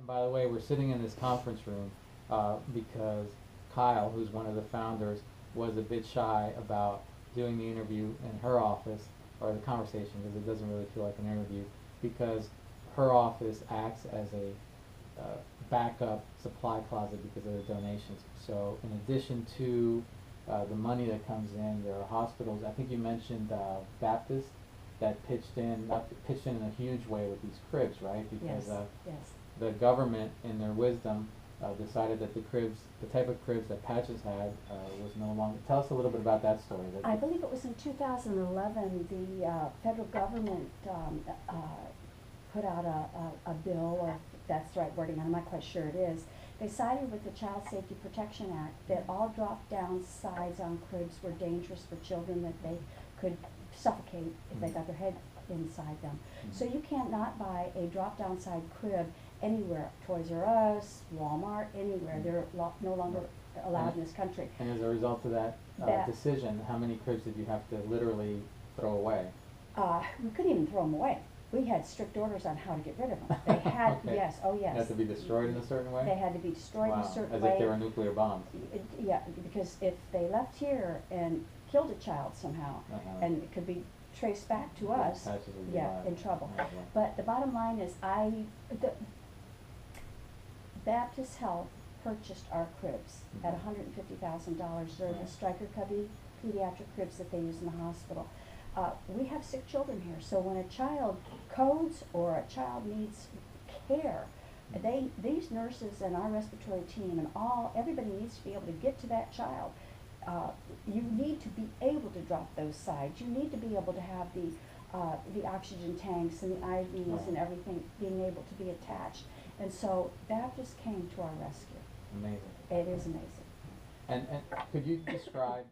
by the way, we're sitting in this conference room because Kyle, who's one of the founders, was a bit shy about doing the interview in her office, or the conversation, because it doesn't really feel like an interview, because her office acts as a backup supply closet because of the donations. So in addition to the money that comes in, there are hospitals. I think you mentioned Baptist that pitched in a huge way with these cribs, right? Because Yes. the government, in their wisdom, decided that the type of cribs that Patches had, was no longer. Tell us a little bit about that story. I believe it was in 2011. The federal government put out a bill, or if that's the right wording, I'm not quite sure it is. They sided with the Child Safety Protection Act that all drop-down sides on cribs were dangerous for children, that they could suffocate if they got their head inside them. So you can't not buy a drop-down side crib anywhere. Toys R Us, Walmart, anywhere. They're no longer allowed in this country. And as a result of that decision, how many cribs did you have to literally throw away? We couldn't even throw them away. We had strict orders on how to get rid of them. They had, okay. yes, oh yes. They had to be destroyed in a certain way? They had to be destroyed in a certain as way. As if they were nuclear bombs. Yeah, because if they left here and killed a child somehow, and it could be traced back to us, in trouble. But the bottom line is, Baptist Health purchased our cribs at $150,000. They're the Stryker Cubby pediatric cribs that they use in the hospital. We have sick children here, so when a child codes or a child needs care, these nurses and our respiratory team and everybody needs to be able to get to that child. You need to be able to drop those sides. You need to be able to have the oxygen tanks and the IVs and everything being able to be attached. And so Baptist came to our rescue. Amazing. It is amazing. And could you describe